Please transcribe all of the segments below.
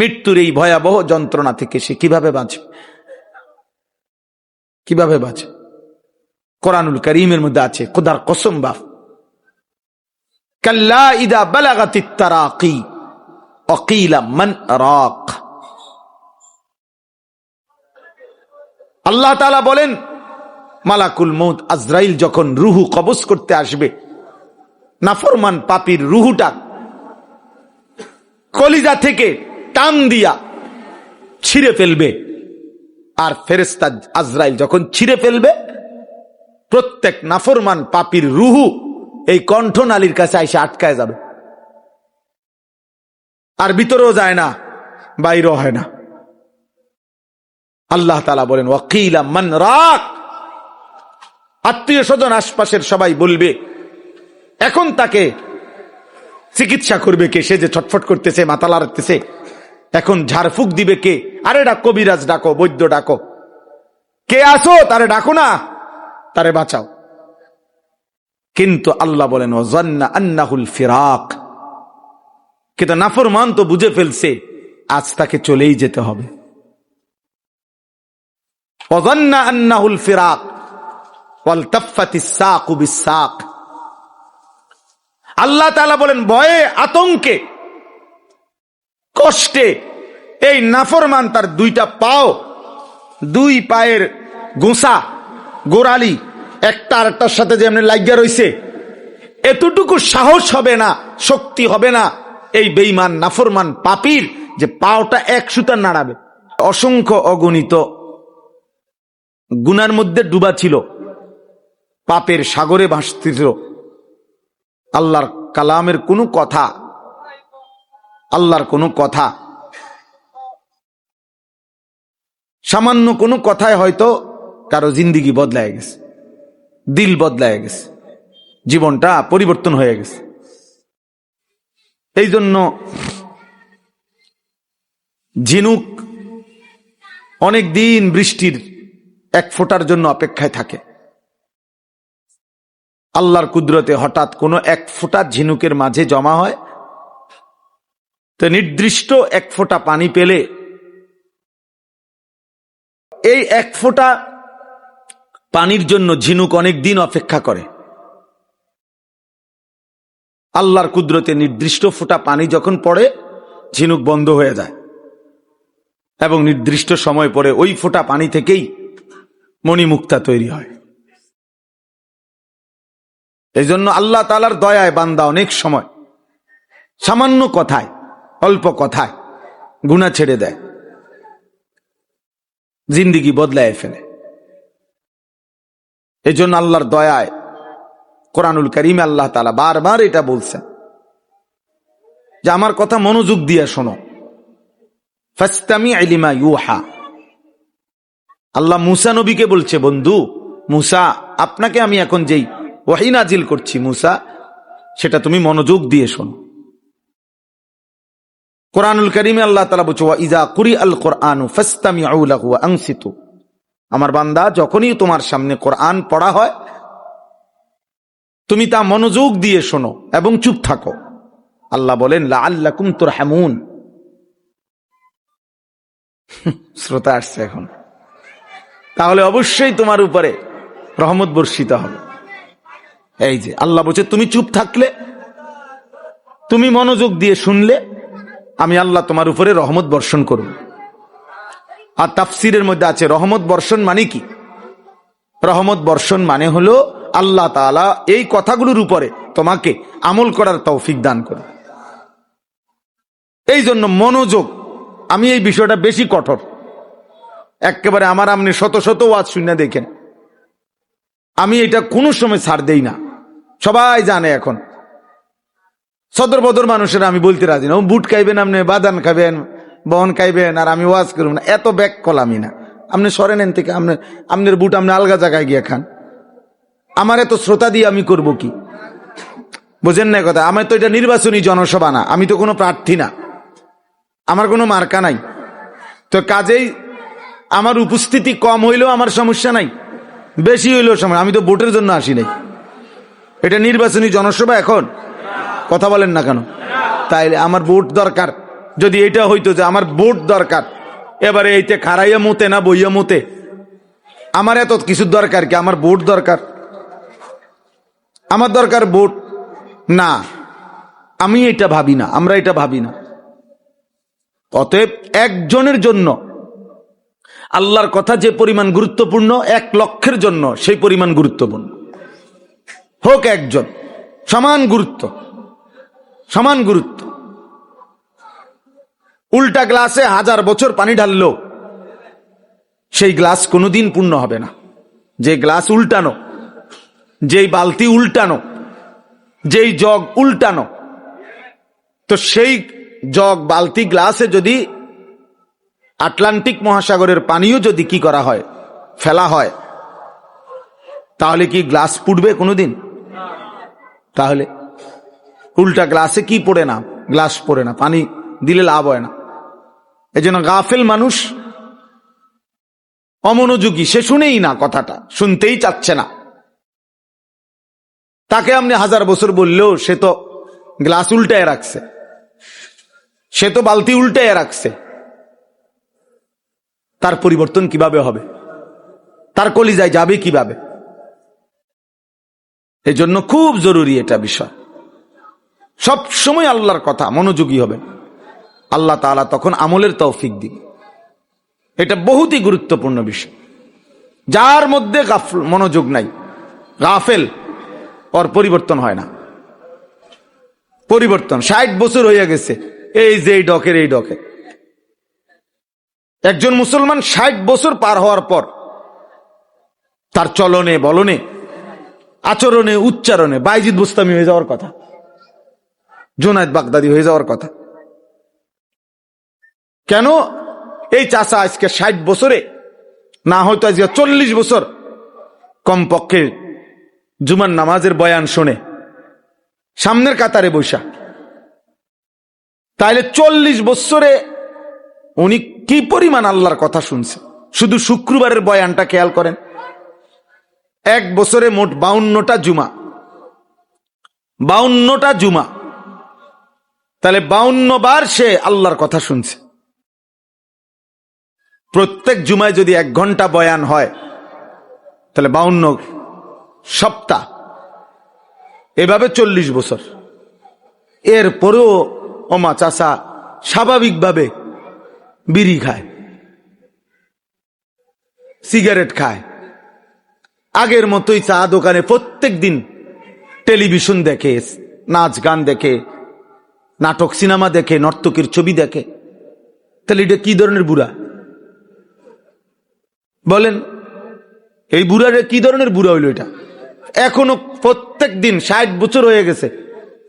মৃত্যুর এই ভয়াবহ যন্ত্রণা থেকে সে কিভাবে বাঁচবে? কিভাবে বাঁচে? কোরআনুল কারীমের মধ্যে আছে, খোদার কসম বাপ, কাল্লা ইদা বালাগাতিত তারাকি অকিলা মান রাক। আল্লাহ তাআলা বলেন, মালাকুল মউত আজরাইল যখন রুহু কবজ করতে আসবে, নাফরমান পাপীর রুহুটা কলিজা থেকে টান দিয়া ছিঁড়ে ফেলবে। আর ফেরেশতা আজরাইল যখন ছিঁড়ে ফেলবে, প্রত্যেক নাফরমান পাপীর রুহু এই কণ্ঠনালীর কাছে এসে আটকায় যাবে, আর ভিতরেও যায় না, বাইরেও হয় না। আল্লাহ তাআলা বলেন, ওয়াকিলা মান রাক। আত্মীয় স্বজন আশপাশের সবাই বলবে, এখন তাকে চিকিৎসা করবে কে? সে যে ছটফট করতেছে, মাথা লাড়তেছে, এখন ঝাড়ফুঁক দিবে কে? আরে ডাকো, বিরাজ ডাকো, বৈদ্য ডাকো, কে আসো, তারে ডাকো না, তারে বাঁচাও। কিন্তু আল্লাহ বলেন, ওয়াজান্না আন্নাহুল ফিরাক। কিন্তু নাফরমান তো বুঝে ফেলছে আজ তাকে চলেই যেতে হবে। ওয়াজান্না আন্নাহুল ফিরাক ওয়ালতাফাতিস সাকু বিসাক। আল্লাহ তাআলা বলেন, ভয়ে, আতঙ্কে, কষ্টে এই নাফরমান তার দুইটা পাও, দুই পায়ের গোসা গোড়ালি একটা আরেকটার সাথে যেমন লাগিয়া রইছে, এতটুকু সাহস হবে না, শক্তি হবে না এই বেঈমান নাফরমান পাপীর যে পাওটা এক সুতা নাড়াবে। অসংখ্য অগণিত গুনার মধ্যে ডুবা ছিল, পাপের সাগরে ভাসছিল। আল্লাহর কালামের কোনো কথা, আল্লাহর কোনো কথা, সামান্য কোনো কথায় হয়তো কারো জিন্দিগি বদলায় গেছে, দিল বদলায় গেছে, জীবনটা পরিবর্তন হয়ে গেছে। এই জন্য ঝিনুক অনেক দিন বৃষ্টির এক ফোঁটার জন্য অপেক্ষায় থাকে। আল্লাহর কুদরতে হঠাৎ কোনো এক ফোঁটা ঝিনুকের মাঝে জমা হয়, তো নির্দিষ্ট এক ফোঁটা পানি পেলে এই এক ফোঁটা পানির জন্য ঝিনুক অনেক দিন অপেক্ষা করে। আল্লাহর কুদরতে নির্দিষ্ট ফোঁটা পানি যখন পড়ে, ঝিনুক বন্ধ হয়ে যায় এবং নির্দিষ্ট সময় পরে ওই ফোঁটা পানি থেকেই মণিমুক্তা তৈরি হয়। এই জন্য আল্লাহ তাআলার দয়ায় বান্দা অনেক সময় সামান্য কথায়, অল্প কথায় গুনাহ ছেড়ে দেয়, জিন্দিগি বদলায় ফেলে। এই জন্য আল্লাহর দয়ায় কোরআনুল কারীমে আল্লাহ তাআলা বারবার এটা বলছেন যে আমার কথা মনোযোগ দিয়ে শোনো, ফাসতামি' লিমা ইউহা। আল্লাহ মুসা নবীকে বলছে, বন্ধু মুসা, আপনাকে আমি এখন যেই ওহী নাজিল করছি মুসা, সেটা তুমি মনোযোগ দিয়ে শোনো। কোরআনুল কারীমে আল্লাহ তাআলা বলছে, ওয়া ইযা কুরিআল কুরআনু ফাসতামিউ লাহু ওয়া আনসিতু। আমার বান্দা, যখনই তোমার সামনে কোরআন পড়া হয় তুমি তা মনোযোগ দিয়ে শোনো এবং চুপ থাকো। আল্লাহ বলেন, লাআল্লাকুম তুরহামুন। শ্রোতা আসছে এখন, তাহলে অবশ্যই তোমার উপরে রহমত বর্ষিত হবে। এই যে আল্লাহ বলছে, তুমি চুপ থাকলে, তুমি মনোযোগ দিয়ে শুনলে, আমি আল্লাহ তোমার উপরে রহমত বর্ষণ করব। আর তাফসিরের মধ্যে আছে রহমত বর্ষণ মানে কি? রহমত বর্ষণ মানে হলো আল্লাহ তাআলা এই কথাগুলোর উপরে তোমাকে আমল করার তৌফিক দান করে। এই জন্য মনোযোগ, আমি এই বিষয়টা বেশি কঠোর, একেবারে আমার আপনি শত শত ওয়াজ শুনে দেখেন, আমি এটা কোনো সময় ছাড় দেই না। সবাই জানে এখন, সদর বদর মানুষের আমি বলতে রাজি না, বুট খাইবেন আপনি, বাদাম খাবেন, বহন খাইবেন, আর আমি ওয়াজ করব না, এত ব্যাক কলামি না। আপনি সরেন এন থেকে, আপনার বুট আপনি আলগা জায়গায় গিয়ে খান, আমার এত শ্রোতা দিয়ে আমি করব কি? বুঝেন না কথা? আমার তো এটা নির্বাচনী জনসভা না, আমি তো কোনো প্রার্থী না, আমার কোনো মার্কা নাই, তো কাজেই আমার উপস্থিতি কম হইলেও আমার সমস্যা নাই, বেশি হইলেও সমস্যা, আমি তো ভোটের জন্য আসি নাই। এটা নির্বাচনী জনসভা এখন, কথা বলেন না কেন? তাইলে আমার ভোট দরকার, যদি এটা হইতো যে আমার বোট দরকার, এবারে এইতে খারাইয়া মতে না বইয়া মতে, আমার এত কিছু দরকার কি? আমার বোট দরকার, আমার দরকার বোট না। আমি এটা ভাবি না, আমরা এটা ভাবি না। অতএব একজনের জন্য আল্লাহর কথা যে পরিমাণ গুরুত্বপূর্ণ, 1 লক্ষের জন্য সেই পরিমাণ গুরুত্বপূর্ণ। হোক একজন, সমান গুরুত্ব, সমান গুরুত্ব। উল্টা গ্লাসে 1000 বছর পানি ঢাললো সেই গ্লাস কোনোদিন পূর্ণ হবে না। যে গ্লাস উল্টানো, যেই বালতি উল্টানো, যেই জগ উল্টানো, তো সেই জগ বালতি গ্লাসে যদি আটলান্টিক মহাসাগরের পানিও যদি কি করা হয়, ফেলা হয়, তাহলে কি গ্লাস পুড়বে কোনোদিন? তাহলে উল্টা গ্লাসে কি পড়ে না? গ্লাস পড়ে না, পানি দিলে লাভ হয় না। এই জন্য গাফেল মানুষ, অমনোযোগী, সে শুনেই না, কথাটা শুনতেই চাচ্ছে না। তাকে আপনি 1000 বছর বললেও সে তো গ্লাস উল্টায় রাখছে, সে তো বালতি উল্টায় রাখছে। তার পরিবর্তন কিভাবে হবে? তার কলিজায় যাবে কিভাবে? এই জন্য খুব জরুরি এটা বিষয়। সব সময় আল্লাহর কথা মনোযোগী হবে, আল্লাহ তাআলা তখন আমলের তৌফিক দিবে। এটা বহুতই গুরুত্বপূর্ণ বিষয়। যার মধ্যে মনোযোগ নাই, গাফেল, ওর পরিবর্তন হয় না। পরিবর্তন 60 বছর হয়ে গেছে, এই যে এই ডকের এই ডকে। একজন মুসলমান 60 বছর পার হওয়ার পর তার চলনে বলনে, আচরণে, উচ্চারণে বাইজিদ বুস্তামি হয়ে যাওয়ার কথা, জুনায়েদ বাগদাদি হয়ে যাওয়ার কথা। কেন? এই চাচা আজকে 60 বছরে, না হয়তো আজকে 40 বছর কমপক্ষে জুমার নামাজের বয়ান শোনে, সামনের কাতারে বৈশা। তাইলে 40 বছরে উনি কি পরিমাণ আল্লাহর কথা শুনছে? শুধু শুক্রবারের বয়ানটা খেয়াল করেন। 1 বছরে মোট 52টা জুমা, 52টা জুমা, তাহলে 52 বার সে আল্লাহর কথা শুনছে। প্রত্যেক জুমায় যদি 1 ঘন্টা বয়ান হয়, তাহলে 52 সপ্তাহ, এভাবে 40 বছর। এরপরেও ওমা চাচা স্বাভাবিকভাবে বিড়ি খায়, সিগারেট খায়, আগের মতোই চা দোকানে প্রত্যেক দিন টেলিভিশন দেখে, নাচ গান দেখে, নাটক সিনেমা দেখে, নর্তকীর ছবি দেখে। তাহলে এটা কি ধরনের বুড়া বলেন? এই বুড়ারে কি ধরনের বুড়া হইল এটা? এখনো প্রত্যেক দিন 60 বছর হয়ে গেছে,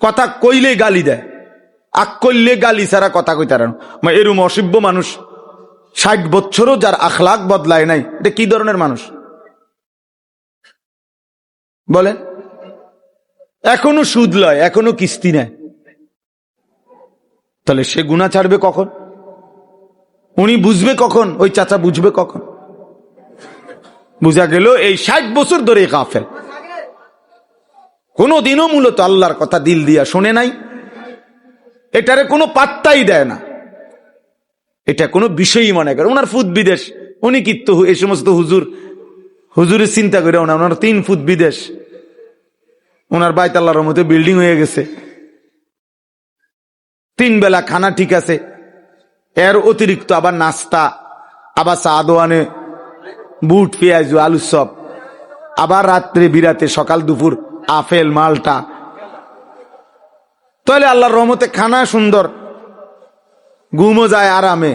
কথা কইলে গালি দেয়, আক করলে গালি ছাড়া কথা কইতে পারে না। এরম অসভ্য মানুষ 60 বছরও যার আখলাক বদলায় নাই, এটা কি ধরনের মানুষ বলেন? এখনো সুদ লয়, এখনো কিস্তি নেয়, তাহলে সে গুনাহ ছাড়বে কখন? উনি বুঝবে কখন? ওই চাচা বুঝবে কখন? বুঝা গেল এই 60 বছর ধরে গাফেল, কোনদিনও মূলত আল্লাহর কথা দিল দিয়া শোনে নাই, এটারে কোনো পাত্তাই দেয় না, এটা কোনো বিষয়ই মনে করে। ওনার ফুট বিদেশ, উনি কিন্তু এই সমস্ত হুজুরের চিন্তা করে ওনার 3 ফুট বিদেশ, ওনার বাইত আল্লাহর রহমতে বিল্ডিং হয়ে গেছে, 3 বেলা খানা ঠিক আছে, এর অতিরিক্ত আবার নাস্তা, আবার চা দোয়ানে বুট পেঁয়াজ আলু চপ, আবার রাত্রে বিরাতে সকাল দুপুর আপেল মালটা। তাহলে আল্লাহর রহমতে খানা সুন্দর, ঘুমও যায় আরামে,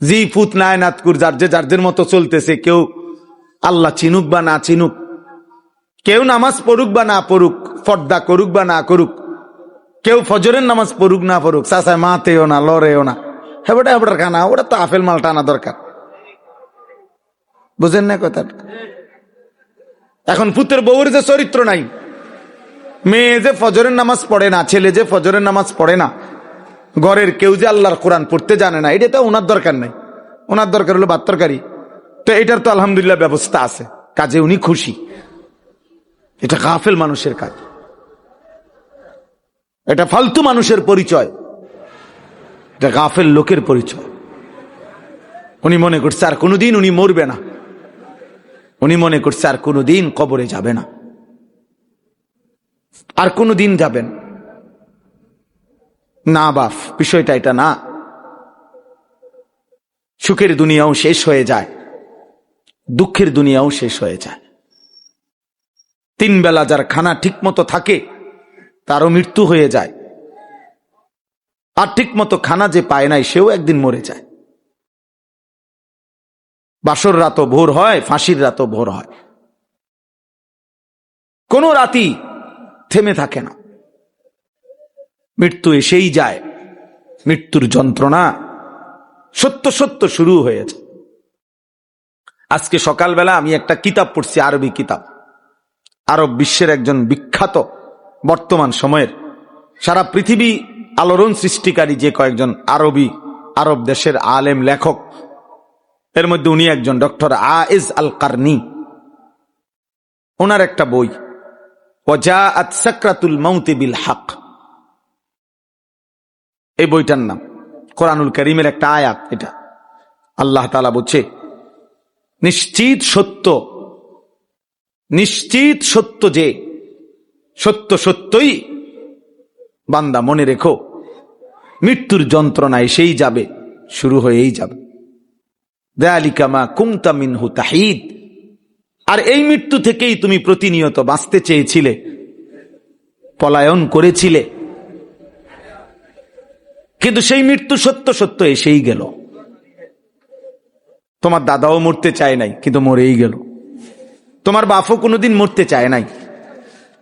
জি ফুত নাই নাতকুর যার মতো চলতেছে। কেউ আল্লাহ চিনুক বা না চিনুক, কেউ নামাজ পড়ুক বা না পড়ুক, পর্দা করুক বা না করুক, কেউ ফজরের নামাজ পড়ুক না পড়ুক, চাচায় মাতেও না লড়েও না, হেবটার খানা, ওটা তো আপেল মালটা আনা দরকার। বুঝেন না কথাটা? এখন পুত্রের বউর যে চরিত্র নাই, মেয়ে যে ফজরের নামাজ পড়ে না, ছেলে যে ফজরের নামাজ পড়ে না, ঘরের কেউ যে আল্লাহর কোরআন পড়তে জানে না, এটা তো ওনার দরকার নাই। ওনার দরকার হলো ভাত তরকারি, তো এটার তো আলহামদুলিল্লাহ ব্যবস্থা আছে, কাজে উনি খুশি। এটা গাফেল মানুষের কাজ, এটা ফালতু মানুষের পরিচয়। এটা গাফেল লোকের পরিচয়। উনি মনে করছে আর কোনোদিন উনি মরবে না, উনি মনে করছে আর কোনোদিন কবরে যাবে না, আর কোনোদিন যাবেন না। বাপ, বিষয়টা এটা না। সুখের দুনিয়াও শেষ হয়ে যায়, দুঃখের দুনিয়াও শেষ হয়ে যায়। 3 বেলা যার খানা ঠিক মতো থাকে তারও মৃত্যু হয়ে যায়, আর ঠিক মতো খানা যে পায় নাই সেও একদিন মরে যায়। বাসর রাতও ভোর হয়, ফাঁসির রাতও ভোর হয়, কোন রাতই থেমে থাকে না। মৃত্যু এসেই যায়, মৃত্যুর যন্ত্রণা সত্য সত্য শুরু হয়েছে। আজকে সকালবেলা আমি একটা কিতাব পড়ছি, আরবি কিতাব। আরব বিশ্বের একজন বিখ্যাত বর্তমান সময়ের সারা পৃথিবী আলোড়ন সৃষ্টিকারী যে কয়েকজন আরব দেশের আলেম লেখক, এর মধ্যে উনি একজন, ডক্টর আইজ আল কারনি। ওনার একটা বই ওয়াজাআত সাকরাতুল মাউতি বিল হক, এই বইটার নাম। কোরআনুল কারীমের একটা আয়াত এটা। আল্লাহ তাআলা বলছে, নিশ্চিত সত্য যে সত্য সত্যই বান্দা মনে রেখো, মৃত্যুর যন্ত্রণা এসেই যাবে, শুরু হয়েই যাবে। যালিকা মা কুনতা মিনহু তাহিদ, আর এই মৃত্যু থেকেই তুমি প্রতিনিয়ত বাঁচতে চেয়েছিলে, পলায়ন করেছিলে, কিন্তু সেই মৃত্যু সত্য সত্য এসেই গেল। তোমার দাদাও মরতে চায় নাই, কিন্তু মরেই গেল। তোমার বাপও কোনোদিন মরতে চায় নাই,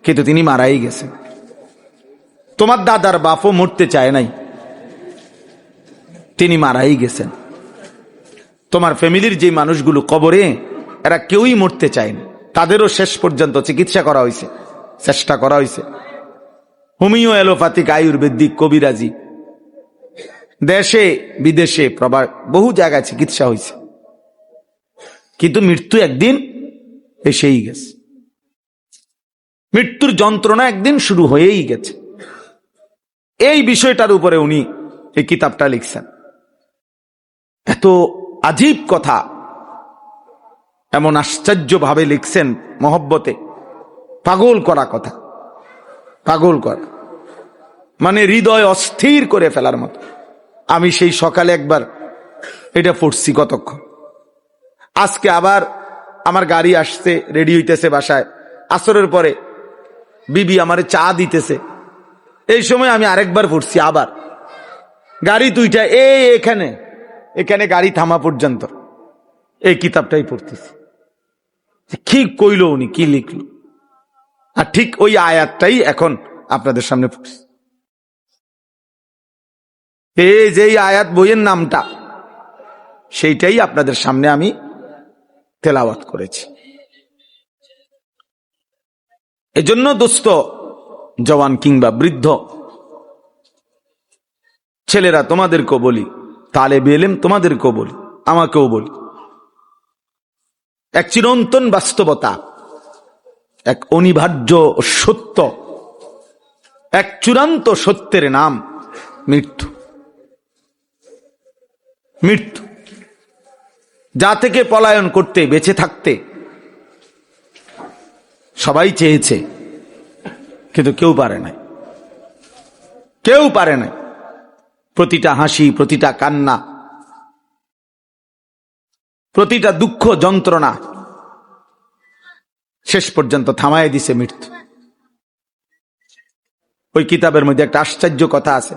কিন্তু তিনি মারাই গেছেন। তোমার দাদার বাপও মরতে চায় নাই, তিনি মারাই গেছেন। তোমার ফ্যামিলির যে মানুষগুলো কবরে, এরা কেউই মরতে চায়নি, তাদেরও শেষ পর্যন্ত চিকিৎসা করা হয়েছে, চেষ্টা করা হয়েছে। হোমিও, অ্যালোপ্যাথিক, আয়ুর্বেদিক, কবিরাজি, দেশে বিদেশে বহু জায়গায় চিকিৎসা হয়েছে, কিন্তু মৃত্যু একদিন এসেই গেছে। মৃত্যুর যন্ত্রণা একদিন শুরু হয়েই গেছে। এই বিষয়টার উপরে উনি এই কিতাবটা লিখছেন। এত আজীব কথা, এমন আশ্চর্য ভাবে লিখছেন, মহব্বতে, পাগল করা কথা, পাগল করা মানে হৃদয় অস্থির করে ফেলার মতো। আমি সেই সকালে একবার এটা পড়ছি, কতক্ষণ। আজকে আবার আমার গাড়ি আসছে, রেডি হইতেছে বাসায়, আসরের পরে বিবি আমারে চা দিতেছে, এই সময় আমি আরেকবার পড়ছি। আবার গাড়ি দুইটা এখানে গাড়ি থামা পর্যন্ত এই কিতাবটাই পড়তেছি। কি কইল উনি, কি লিখল, আর ঠিক ওই আয়াতটাই এখন আপনাদের সামনে পড়ছি। এই যে আয়াত বইয়ের নামটা, সেইটাই আপনাদের সামনে আমি তেলাওয়াত করেছি। এজন্য দোস্ত, জওয়ান কিংবা বৃদ্ধ ছেলেরা, তোমাদেরকেও বলি, তালেবে ইলম তোমাদেরকেও বলি, আমাকেও বলি, এক চিরন্তন বাস্তবতা, এক অনিবার্য সত্য, এক চূড়ান্ত সত্যের নাম মৃত্যু। মৃত্যু, যা থেকে পলায়ন করতে, বেঁচে থাকতে সবাই চেয়েছে, কিন্তু কেউ পারে নাই, কেউ পারে নাই। প্রতিটা হাসি, প্রতিটা কান্না, প্রতিটা দুঃখ যন্ত্রণা শেষ পর্যন্ত থামায় দিছে মৃত্যু। ওই কিতাবের মধ্যে একটা আশ্চর্য কথা আছে,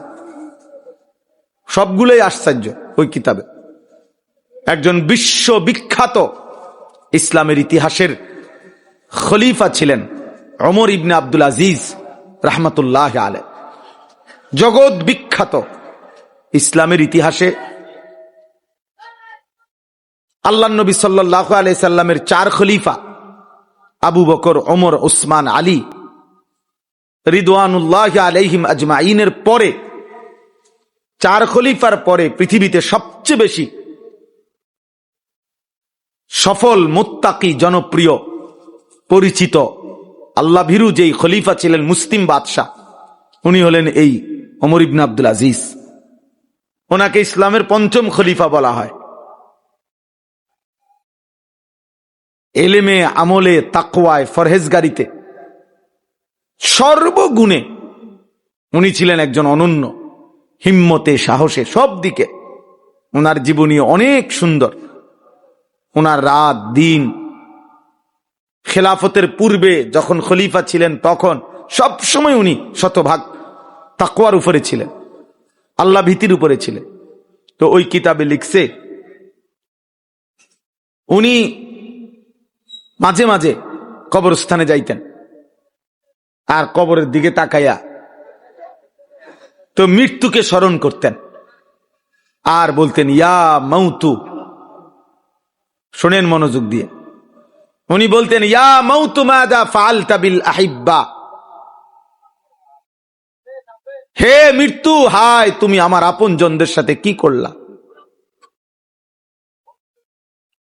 সবগুলোই আশ্চর্য। ওই কিতাবে একজন বিশ্ববিখ্যাত ইসলামের ইতিহাসের খলিফা ছিলেন ওমর ইবনে আব্দুল আজিজ রাহমাতুল্লাহ আলাইহি। জগৎ বিখ্যাত ইসলামের ইতিহাসে আল্লাহর নবী সাল্লাল্লাহু আলাইহি সাল্লামের 4 খলিফা, আবু বকর, ওমর, উসমান, আলী রিদওয়ানুল্লাহি আলাইহিম আজমাইনের পরে, 4 খলিফার পরে পৃথিবীতে সবচেয়ে বেশি সফল, মুত্তাকি, জনপ্রিয়, পরিচিত, আল্লাহ ভীরু যেই খলিফা ছিলেন, মুসলিম বাদশাহ, উনি হলেন এই ওমর ইবনে আব্দুল আজিজ। ওনাকে ইসলামের পঞ্চম খলিফা বলা হয়। এলেমে, আমলে, তাকওয়ায়, ফরহেজগারিতে, সর্বগুণে উনি ছিলেন একজন অনন্য, হিম্মতে, সাহসে, সব দিকে ওনার জীবনী অনেক সুন্দর। ওনার রাত দিন, খেলাফতের পূর্বে যখন খলিফা ছিলেন তখন সব সময় উনি শতভাগ তাকওয়ার উপরে ছিলেন, আল্লাহ ভীতির উপরে ছিলেন। তো ওই কিতাবে লিখছে উনি মাঝে মাঝে কবরস্থানে যাইতেন, আর কবরের দিকে তাকাইয়া তো মৃত্যুকে স্মরণ করতেন আর বলতেন ইয়া মাউতু। শোনেন মনোযোগ দিয়ে, উনি বলতেন ইয়া মাউতু মাযা ফাআলতা বিল আহিব্বা, হে মৃত্যু, হায় তুমি আমার আপনজনদের সাথে কি করলা।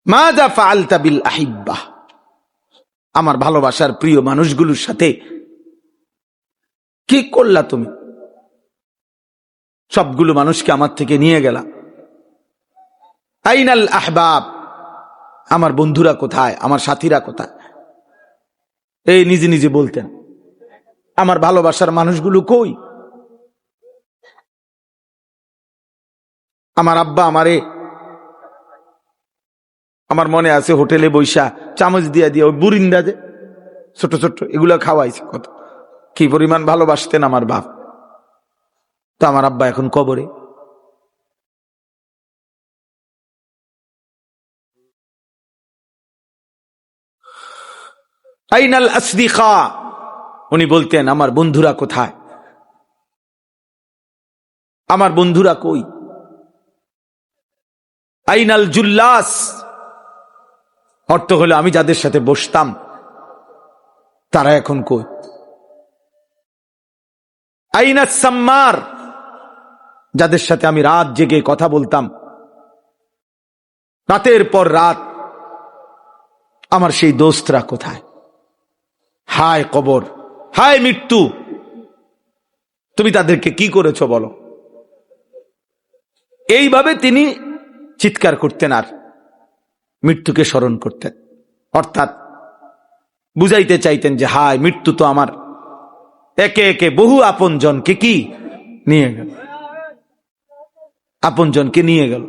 মাযা ফাআলতা বিল আহিব্বা, আমার ভালোবাসার প্রিয় মানুষগুলোর সাথে কি করলা তুমি, সবগুলো মানুষকে আমার থেকে নিয়ে গেলা। আইনাল আহবাব, আমার বন্ধুরা কোথায়, আমার সাথীরা কোথায়। এই নিজে নিজে বলতেন আমার ভালোবাসার মানুষগুলো কই। আমার আব্বা আমারে, আমার মনে আছে হোটেলে বৈশা চামচ দিয়া দিয়ে ওই বুরিন্দা যে ছোট ছোট এগুলো খাওয়াইছে, কত কি পরিমাণ ভালোবাসতেন আমার বাপ। তো আমার আব্বা এখন কবরে। আইনাল আসদিকা, উনি বলতেন আমার বন্ধুরা কোথায়, আমার বন্ধুরা কই। আইনাল জুল্লাস, অর্থ হলো আমি যাদের সাথে বসতাম তারা এখন কই। আইনাস সাম্মার, যাদের সাথে আমি রাত জেগে কথা বলতাম, রাতের পর রাত, আমার সেই দোস্তরা কোথায়। হায় কবর, হায় মৃত্যু, তুমি তাদেরকে কি করেছো বলো। এইভাবে তিনি চিৎকার করতেন আর মৃত্যুকে স্মরণ করতেন, অর্থাৎ বুঝাইতে চাইতেন যে হায় মৃত্যু তো আমার একে একে বহু আপনজনকে কি নিয়ে গেল, আপনজনকে নিয়ে গেল।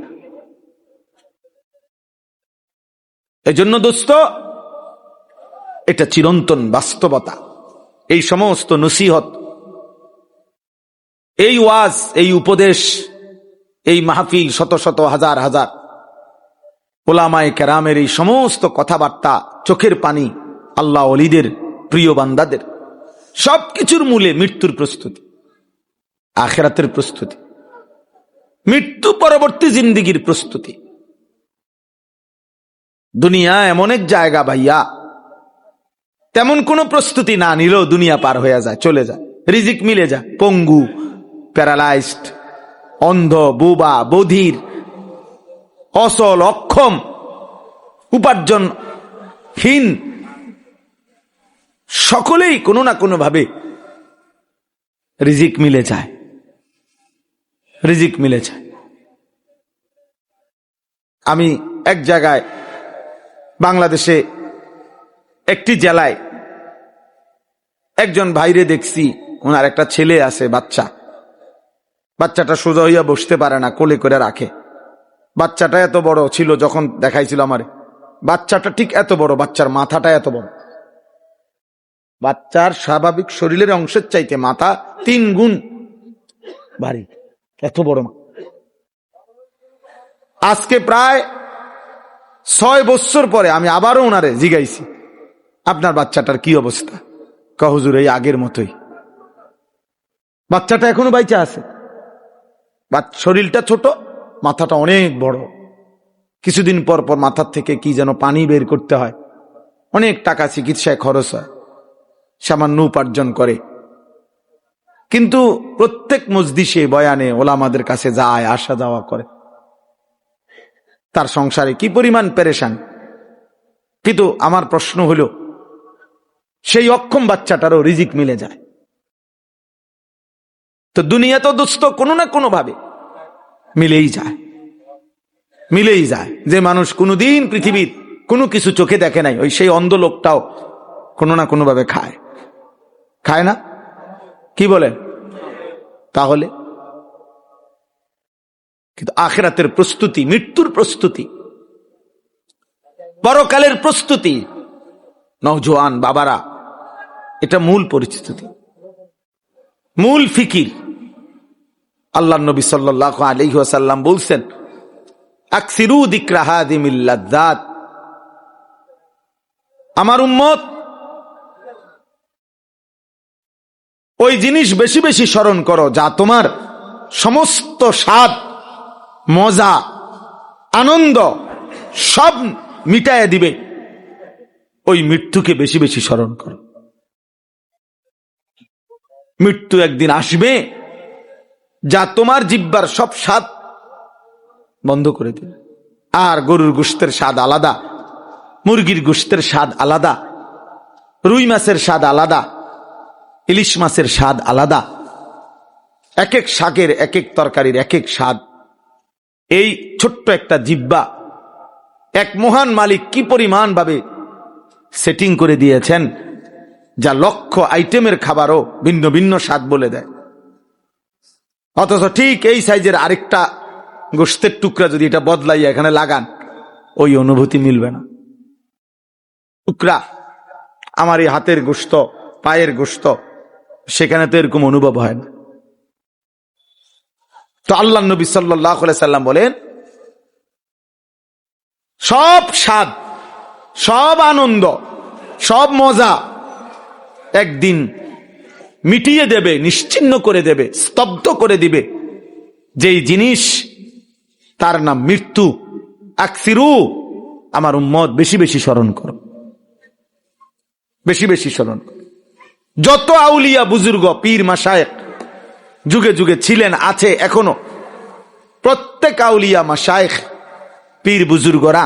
এজন্য দোস্ত, এটা চিরন্তন বাস্তবতা। এই সমস্ত নসিহত, এই ওয়াজ, এই উপদেশ, এই মাহফিল, শত শত হাজার হাজার ওলামায়ে কেরামের এই সমস্ত কথাবার্তা, চোখের পানি, আল্লাহ ওলিদের প্রিয় বান্দাদের, সবকিছুর মূলে মৃত্যুর প্রস্তুতি, আখিরাতের প্রস্তুতি, মৃত্যু পরবর্তী জিন্দেগির প্রস্তুতি। দুনিয়া এমন এক জায়গা ভাইয়া, তেমন কোনো প্রস্তুতি না নিলেও দুনিয়া পার হয়ে যায়, চলে যায়, রিজিক মিলে যায়। পঙ্গু, প্যারালাইজড, অন্ধ, বোবা, বধির, অসল, অক্ষম, উপার্জনহীন, সকলেই কোনো না কোনো ভাবে রিজিক মিলে যায়, রিজিক মিলে যায়। আমি এক জায়গায় বাংলাদেশে একটি জেলায় একজন ভাইরে দেখছি, ওনার একটা ছেলে আছে, বাচ্চাটা সোজা হইয়া বসতে পারে না, কোলে করে রাখে। বাচ্চাটা এত বড় ছিল, যখন দেখাইছিল আমারে, বাচ্চাটা ঠিক এত বড়, বাচ্চার মাথাটা এত বড়, বাচ্চার স্বাভাবিক শরীরের অংশের চাইতে মাথা 3 গুণ ভারী, এত বড়। আজকে প্রায় 6 বছর পরে আমি আবারও ওনারে জিগাইছি আপনার বাচ্চাটার কি অবস্থা। হুজুর এই আগের মতোই, বাচ্চাটা এখনো বাইচা আছে, শরীরটা ছোট, মাথাটা অনেক বড়। কিছুদিন পর পর মাথার থেকে কি যেন পানি বের করতে হয়, অনেক টাকা চিকিৎসায় খরচ হয়, সামান্য উপার্জন করে। কিন্তু প্রত্যেক মজলিসে বয়ানে ওলামাদের কাছে যায়, আসা যাওয়া করে। তার সংসারে কি পরিমাণ পেরেশান। কিন্তু আমার প্রশ্ন হলো, সেই অক্ষম বাচ্চাটারও রিজিক মিলে যায়। তো দুনিয়া তো দোস্ত কোনো না কোনো ভাবে মিলেই যায়, মিলেই যায়। যে মানুষ কোনোদিন পৃথিবীর কোনো কিছু চোখে দেখে নাই, ওই সেই অন্ধ লোকটাও কোনো না কোনো ভাবে খায়, খায় না? কি বলেন? তাহলে কিন্তু আখিরাতের প্রস্তুতি, মৃত্যুর প্রস্তুতি, পরকালের প্রস্তুতি, নওজোয়ান বাবারা, এটা মূল পরিস্থিতি, মূল ফিকির। আল্লাহ নবী সাল্লাল্লাহু আলাইহি ওয়াসাল্লাম বলছেন, আকসিরু যিকরা হাদিমিল লাযযাত, আমার উম্মত ওই জিনিস বেশি বেশি স্মরণ করো যা তোমার সমস্ত স্বাদ, মজা, আনন্দ সব মিটায় দিবে। ওই মৃত্যুকে বেশি বেশি স্মরণ করো। মৃত্যু একদিন আসবে যা তোমার জিহ্বার সব স্বাদ বন্ধ করে দিবে। আর গরুর গোশতের স্বাদ আলাদা, মুরগির গোশতের স্বাদ আলাদা, রুই মাছের স্বাদ আলাদা, ইলিশ মাছের স্বাদ আলাদা, এক এক শাকের, এক এক তরকারির এক এক স্বাদ। এই ছোট্ট একটা জিহ্বা এক মহান মালিক কি পরিমাণ ভাবে সেটিং করে দিয়েছেন, যা লক্ষ আইটেমের খাবারও ভিন্ন ভিন্ন স্বাদ বলে দেয়। অথচ ঠিক এই সাইজের আরেকটা গোশতের টুকরা যদি এটা বদলাইয়া এখানে লাগান, ওই অনুভূতি মিলবে না। টুকরা আমার এই হাতের গোশত, পায়ের গোশত, সেখানে তো এরকম অনুভব হয় না। তো আল্লাহ নবী সাল্লাল্লাহু আলাইহি সাল্লাম বলেন, সব স্বাদ, সব আনন্দ, সব মজা একদিন মিটিয়ে দেবে, নিশ্চিহ্ন করে দেবে, স্তব্ধ করে দিবে যেই জিনিস, তার নাম মৃত্যু। আকসিরু, আমার উম্মত বেশি বেশি স্মরণ করো, বেশি বেশি স্মরণ করো। যত আউলিয়া বুজুর্গ, পীর মাশায়েখ যুগে যুগে ছিলেন, আছে এখনো, প্রত্যেক আউলিয়া মাশায়েখ পীর বুজুর্গরা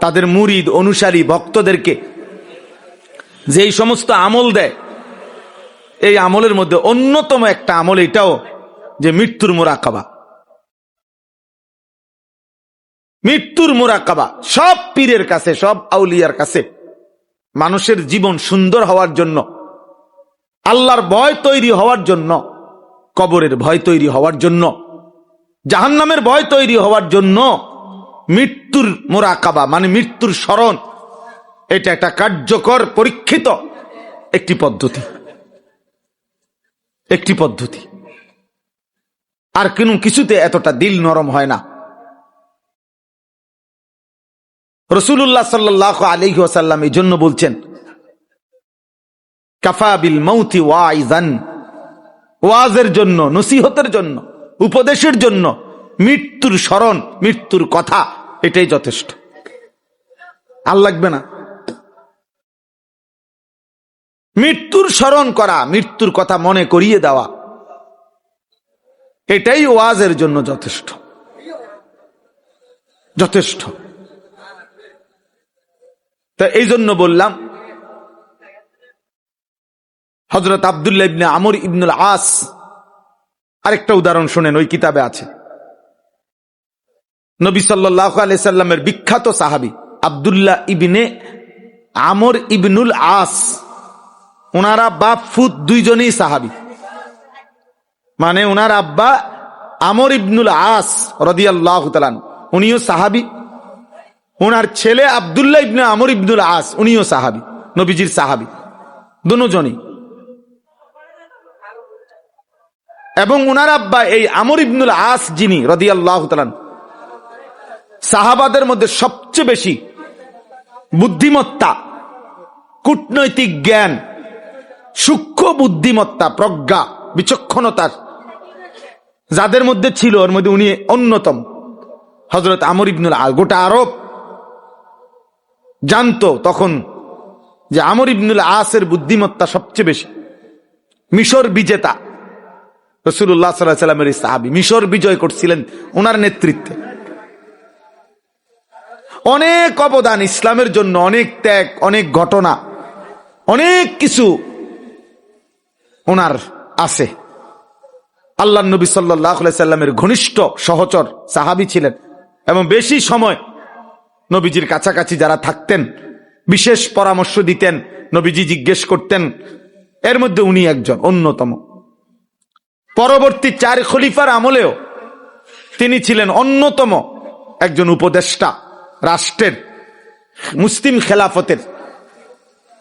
তাদের মুরিদ, অনুসারী, ভক্তদেরকে যেই সমস্ত আমল দেয়, এই আমলের মধ্যে অন্যতম একটা আমল এটাও যে মৃত্যুর মুরাকাবা। মৃত্যুর মুরাকাবা সব পীরের কাছে, সব আউলিয়ার কাছে মানুষের জীবন সুন্দর হওয়ার জন্য, আল্লাহর ভয় তৈরি হওয়ার জন্য, কবরের ভয় তৈরি হওয়ার জন্য, জাহান্নামের ভয় তৈরি হওয়ার জন্য মৃত্যুর মুরাকাবা মানে মৃত্যুর স্মরণ, এটা একটা কার্যকর পরীক্ষিত একটি পদ্ধতি, একটি পদ্ধতি। আর কোনো কিছুতে এতটা দিল নরম হয় না। রাসূলুল্লাহ সাল্লাল্লাহু আলাইহি ওয়াসাল্লাম এই জন্য বলছেন, কাফা বিল মাউতি ওয়াইজান, ওয়াজের জন্য, নসিহতের জন্য, উপদেশের জন্য মৃত্যুর স্মরণ, মৃত্যুর কথা, এটাই যথেষ্ট। আর লাগবে না। মৃত্যুর স্মরণ করা, মৃত্যুর কথা মনে করিয়ে দেওয়া, এটাই ওয়াজের জন্য যথেষ্ট, যথেষ্ট। তা এই জন্য বললাম, হযরত আব্দুল্লাহ ইবনে আমর ইবনুল আস, আরেকটা উদাহরণ শুনেন, ওই কিতাবে আছে। নবী সাল্লাল্লাহু আলাইহি সাল্লামের বিখ্যাত সাহাবী আব্দুল্লাহ ইবনে আমর ইবনুল আস, ওনার আব্বা ফুত দুইজনই সাহাবী, মানে ওনার আব্বা আমর ইবনুল আস রাদিয়াল্লাহু তাআলা উনিও সাহাবী, ওনার ছেলে আব্দুল্লাহ ইবনে আমর ইবনুল আস উনিও সাহাবী, নবীজির সাহাবী দুজনই। এবং ওনার আব্বা এই আমর ইবনুল আস যিনি রাদিয়াল্লাহু তাআলা, সাহাবাদের মধ্যে সবচেয়ে বেশি বুদ্ধিমত্তা, কূটনৈতিক জ্ঞান, সূক্ষ্ম বুদ্ধিমত্তা, প্রজ্ঞা, বিচক্ষণতা যাদের মধ্যে ছিল, ওর মধ্যে উনি অন্যতম। হযরত আমর ইবনুল আস, গোটা আরব জানতো তখন যে আমর ইবনুল আসের বুদ্ধিমত্তা সবচেয়ে বেশি। মিশর বিজেতা রাসূলুল্লাহ সাল্লাল্লাহু আলাইহি ওয়াসাল্লামের সাহাবী, মিশর বিজয় করছিলেন ওনার নেতৃত্বে। অনেক অবদান ইসলামের জন্য, অনেক ত্যাগ, অনেক ঘটনা, অনেক কিছু ওনার আছে। আল্লাহ নবী সাল্লাল্লাহু আলাইহি সাল্লামের ঘনিষ্ঠ সহচর সাহাবী ছিলেন এবং বেশি সময় নবীজির কাছাকাছি যারা থাকতেন, বিশেষ পরামর্শ দিতেন, নবীজি জিজ্ঞেস করতেন, এর মধ্যে উনি একজন অন্যতম। পরবর্তী 4 খলিফার আমলেও তিনি ছিলেন অন্যতম একজন উপদেষ্টা, রাষ্ট্রের মুসলিম খেলাফতের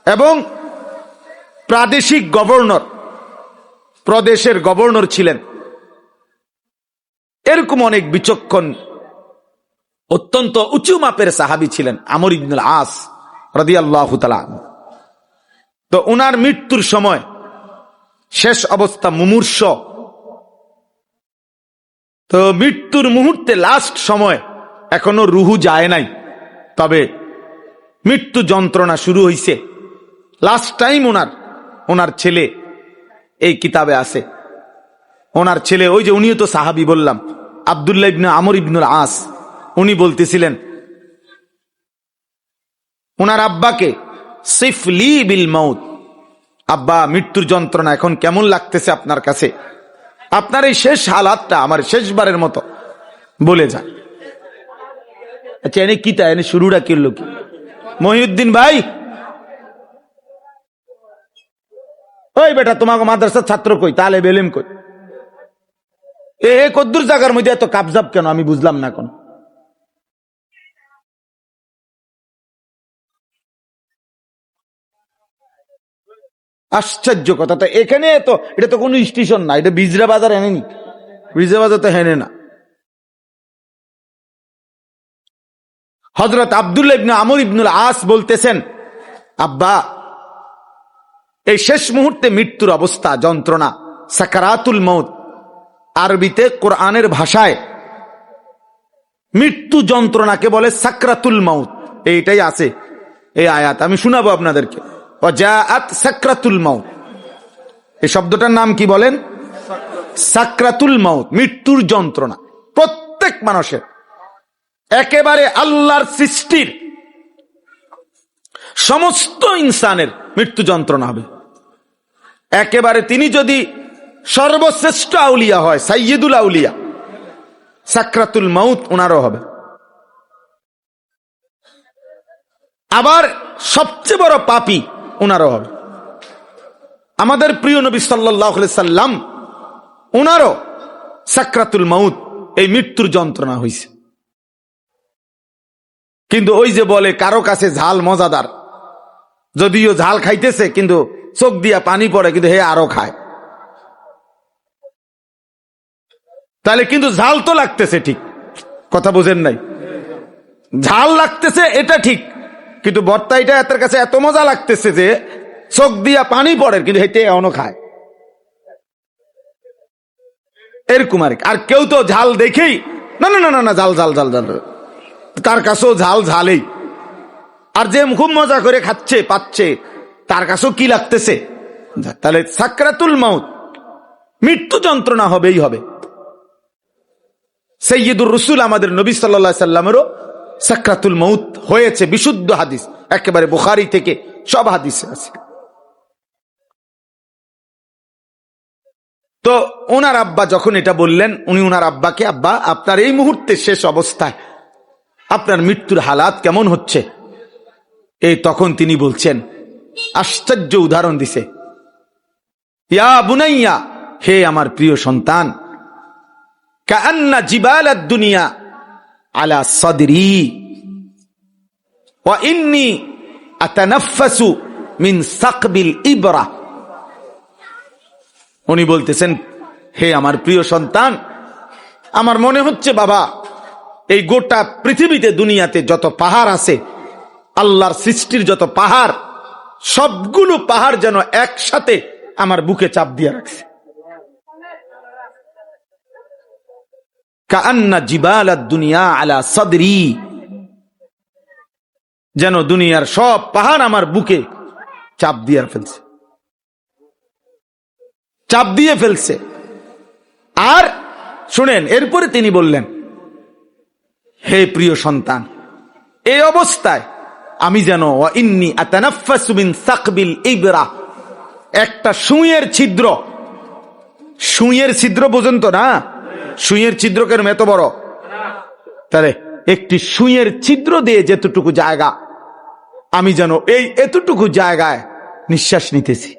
এবং প্রাদেশিক গভর্নর, প্রদেশের গভর্নর ছিলেন। এরকম অনেক বিচক্ষণ অত্যন্ত উঁচু মাপের সাহাবী ছিলেন আমর ইবনুল আস রাদিয়াল্লাহু তাআলা। তো উনার মৃত্যুর সময় শেষ অবস্থা মুমূর্ষ। তো মৃত্যুর মুহূর্তে লাস্ট সময় এখনো রুহু যায় নাই, তবে মৃত্যু যন্ত্রণা শুরু হয়েছে। লাস্ট টাইম ওনার ছেলে এই কিতাবে আছে, ওনার ছেলে ওই যে উনিও তো সাহাবী বললাম, আব্দুল্লাহ ইবনে আমর ইবনুল আস, উনি বলতেছিলেন ওনার আব্বাকে, সিফলি বিল মাউত, আব্বা মৃত্যুর যন্ত্রণা এখন কেমন লাগতেছে আপনার কাছে, আপনার এই শেষ হালাতটা আমার শেষবারের মতো বলে যান। আচ্ছা এনে কিতা, এনে শুরুটা কিনলো কি? মহিউদ্দিন ভাই, ওই বেটা তোমাকে মাদ্রাসার ছাত্র কই, তাহলে বেলেম কই, এ কদ্দুর জায়গার মধ্যে এত কাবজাব কেন আমি বুঝলাম না। কোন আশ্চর্য কথা, তো এখানে তো এটা তো কোনো স্টেশন না, এটা বিজরা বাজার এনেনি, বিজরা বাজার তো হেনে না। হযরত আব্দুল্লাহ ইবনে আমর ইবনুল আস বলতেছেন, আব্বা এই শেষ মুহূর্তে মৃত্যুর অবস্থা, যন্ত্রণা, সাকারাতুল মউত, আরবিতে কোরআনের ভাষায় মৃত্যু যন্ত্রণাকে বলে সাকরাতুল মউত, এইটাই আছে এই আয়াত, আমি শোনাবো আপনাদেরকে। ওয়াজাআত সাকরাতুল মউত, এই শব্দটার নাম কি বলেন? সাকরাতুল মউত, মৃত্যুর যন্ত্রণা। প্রত্যেক মানুষের, একেবারে আল্লাহর সৃষ্টির সমস্ত ইনসানের মৃত্যু যন্ত্রণা হবে। একেবারে তিনি যদি সর্বশ্রেষ্ঠ আউলিয়া হয়, সাইয়্যিদুল আউলিয়া, সাকরাতুল মউত ওনারও হবে। আবার সবচেয়ে বড় পাপী ওনারও হবে। আমাদের প্রিয় নবী সাল্লাল্লাহু আলাইহি সাল্লাম ওনারও সাকরাতুল মউত, এই মৃত্যুর যন্ত্রণা হয়েছে। কিন্তু ওই যে বলে কারো কাছে ঝাল মজাদার, যদিও ঝাল খাইতেছে কিন্তু চোখ দিয়া পানি পড়ে, কিন্তু হে আরো খায়, তাহলে কিন্তু ঝাল তো লাগতেছে, ঠিক কথা বোঝেন নাই? ঝাল লাগতেছে এটা ঠিক, কিন্তু ভর্তাইটা এর কাছে এত মজা লাগতেছে যে চোখ দিয়া পানি পড়ে, কিন্তু হেঁটে এখনো খায়। এরকম আর কেউ তো ঝাল দেখেই না না না না ঝাল ঝাল ঝাল ঝাল, তার কাছেও ঝাল ঝালেই। আর যে খুব মজা করে খাচ্ছে পাচ্ছে, তার কাছেও কি লাগতেছে। তাহলে সাকরাতুল মউত, মৃত্যু যন্ত্রণা হবেই হবে। সাইয়্যিদুর রাসূল আমাদের নবী সাল্লাল্লাহু আলাইহি সাল্লামেরও সাকরাতুল মউত হয়েছে, বিশুদ্ধ হাদিস, একেবারে বুখারী থেকে সব হাদিসে আছে। তো ওনার আব্বা যখন এটা বললেন, উনি ওনার আব্বাকে, আব্বা আপনার এই মুহূর্তে শেষ অবস্থায় আপনার মৃত্যুর হালাত কেমন হচ্ছে, এই তখন তিনি বলছেন, আশ্চর্য উদাহরণ দিছে, ইয়া বুনাইয়া, হে আমার প্রিয় সন্তান, কাআন্না জিবালাদ দুনিয়া আলা সাদরি ওয়া ইন্নী আতানাফাসু মিন সাকবিল ইবরা। উনি বলতেছেন, হে আমার প্রিয় সন্তান, আমার মনে হচ্ছে বাবা, এই গোটা পৃথিবীতে দুনিয়াতে যত পাহাড় আছে, আল্লাহর সৃষ্টির যত পাহাড়, সবগুলো পাহাড় যেন একসাথে আমার বুকে চাপ দিয়ে রাখছে। কাআন্না জিবালাদ দুনিয়া আলা সাদরি, যেন দুনিয়ার সব পাহাড় আমার বুকে চাপ দিয়ে ফেলছে, চাপ দিয়ে ফেলছে। আর শুনেন, এরপরে তিনি বললেন, হে প্রিয় সন্তান, এই অবস্থায় আমি যেন ওয়া ইন্নী আতানাফাসু মিন সাকবিল ইবরা, একটা সুইয়ের ছিদ্র সুইয়ের ছিদ্র পর্যন্ত না, সুইয়ের ছিদ্র কেন এত বড়? তাহলে একটি সুইয়ের ছিদ্র দিয়ে যেতটুকু জায়গা, আমি যেন এই এতটুকু জায়গায় নিঃশ্বাস নিতেছি।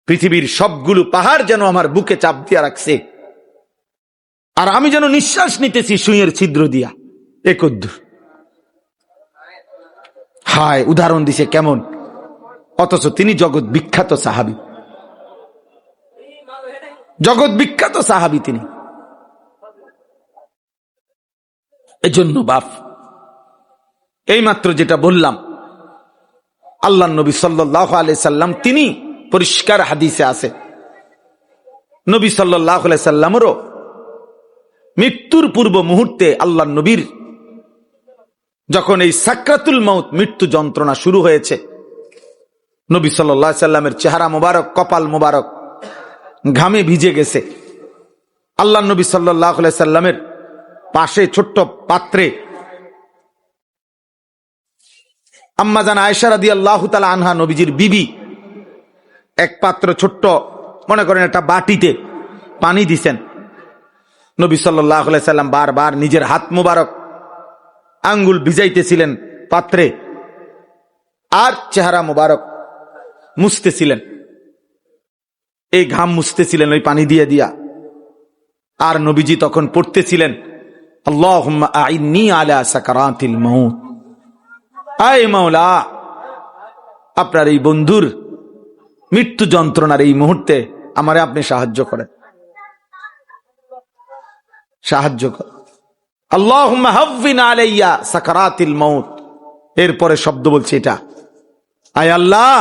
পৃথিবীর সবগুলো পাহাড় যেন আমার বুকে চাপ দিয়া রাখছে, আর আমি যেন নিঃশ্বাস নিতেছি সুইয়ের ছিদ্র দিয়া। একদ্দুর হায়, উদাহরণ দিছে কেমন! অথচ তিনি জগৎ বিখ্যাত সাহাবী, জগৎ বিখ্যাত সাহাবী তিনি। এজন্য বাপ, এইমাত্র যেটা বললাম, আল্লাহ নবী সাল্লাল্লাহু আলাইহি সাল্লাম তিনি পরিষ্কার হাদিসে আছে, নবী সাল্লাল্লাহু আলাইহি সাল্লামেরও মৃত্যুর পূর্ব মুহূর্তে আল্লাহ নবীর যখন এই সাকরাতুল মাউত, মৃত্যু যন্ত্রণা শুরু হয়েছে, নবী সাল্লাল্লাহু আলাইহি সাল্লামের চেহারা মোবারক, কপাল মোবারক ঘামে ভিজে গেছে। আল্লাহ নবী সাল্লাল্লাহু আলাইহি সাল্লামের পাশে ছোট্ট পাত্রে আম্মা জান আয়েশা রাদিয়াল্লাহু তাআলা আনহা, নবীজির বিবি, এক পাত্র ছোট্ট, মনে করেন একটা বাটিতে পানি দিছেন। নবী সাল্লাল্লাহু আলাইহি সাল্লাম বারবার নিজের হাত মোবারক আঙ্গুল ভিজাইতেছিলেন পাত্রে, আর চেহারা মোবারক মুছতেছিলেন, এই ঘাম মুছতেছিলেন ওই পানি দিয়ে দিয়া। আর নবীজি তখন পড়তেছিলেন, আল্লাহুম্মা আইন্নী আলা সাকারাতিল মাউত, আয় মাওলা, আপনার এই বন্ধুর মৃত্যু যন্ত্রণার এই মুহূর্তে আমারে আপনি সাহায্য করেন, সাহায্য করেন। আল্লাহুম্মা হাవ్বিন আলাইয়া সাকারাতিল মাউত, এরপরে শব্দ বলছে এটা, আয় আল্লাহ,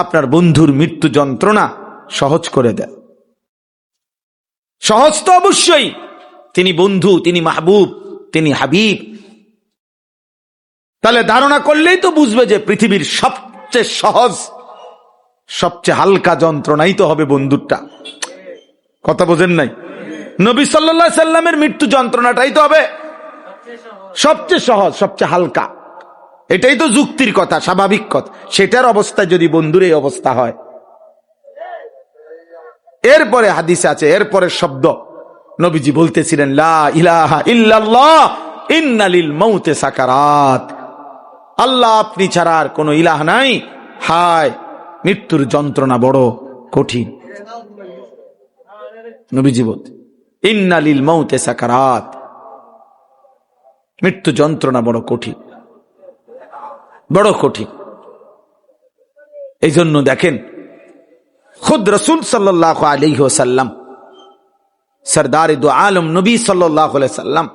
আপনার বন্ধুর মৃত্যু যন্ত্রণা সহজ করে দেন। সহজ তো অবশ্যই, তিনি বন্ধু, তিনি মাহবুব, তিনি হাবিব। তাহলে ধারণা করলেই তো বুঝবে যে পৃথিবীর সবচেয়ে সহজ, সবচেয়ে হালকা যন্ত্রণাই তো হবে বন্ধুরটা। কথা বোঝেন নাই? নবী সাল্লাল্লাহু আলাইহি সাল্লামের মৃত্যু যন্ত্রণাটাই তো হবে সবচেয়ে সহজ, সবচেয়ে হালকা। এটাই তো যুক্তির কথা, স্বাভাবিক কথা। সেটার অবস্থায় যদি বন্ধুর এই অবস্থা হয়, এরপরে হাদিসে আছে, এরপরে শব্দ নবীজি বলতেছিলেন, লা ইলাহা ইল্লাল্লাহ ইন্না লিল মাউতে সাকারাত, আল্লাহ আপনি ছাড়া আর কোনো ইলাহ নাই, হায় মৃত্যুর যন্ত্রণা বড় কঠিন। নবীজি বলতে, ইন্না লিল মাউতে সাকারাত, মৃত্যু যন্ত্রণা বড় কঠিন, বড় কঠিন। এই জন্য দেখেন, খুদ রাসূল সাল্লাল্লাহু আলাইহি ওয়াসাল্লাম, সরদার দু আলম নবী সাল্লাল্লাহু আলাইহি সাল্লাম,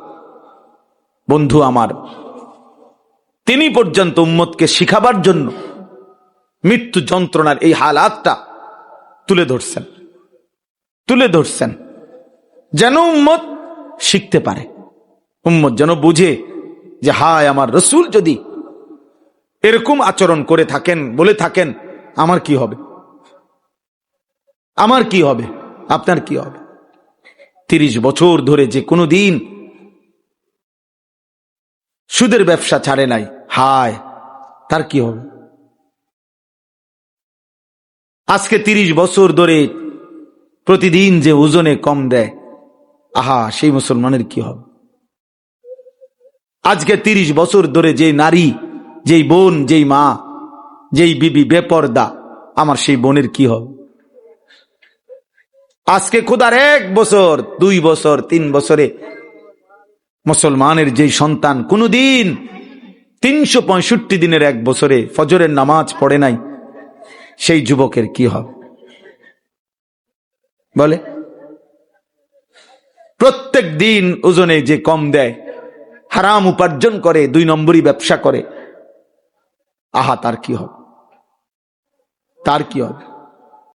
বন্ধু আমার, তিনি পর্যন্ত উম্মতকে শিখাবার জন্য মৃত্যু যন্ত্রণার এই হালাতটা তুলে ধরছেন, যেন উম্মত শিখতে পারে, উম্মত যেন বুঝে যে হায়, আমার রাসূল যদি এরকম আচরণ করে থাকেন, বলে থাকেন, আমার কি হবে, আমার কি হবে, আপনার কি হবে? 30 বছর ধরে যে কোনো দিন সুদের ব্যবসা ছাড়ে নাই, হায় তার কি হবে? আজকে 30 বছর ধরে প্রতিদিন যে ওজনে কম দেয়, আহা, সেই মুসলমানের কি হবে? আজকে 30 বছর ধরে যে নারী, যেই বোন, যেই মা, যেই বিবি বেপর্দা, আমার সেই বোনের কি হবে? আজকে খোদার 1 বছর, 2 বছর, 3 বছরে মুসলমানের যেই সন্তান কোনদিন 365 দিনের 1 বছরে ফজরের নামাজ পড়ে নাই, সেই যুবকের কি হবে বলে? প্রত্যেক দিন ওজনে যে কম দেয়, হারাম উপার্জন করে, 2 নম্বরই ব্যবসা করে, আহা তার কি হবে? তার কি হবে?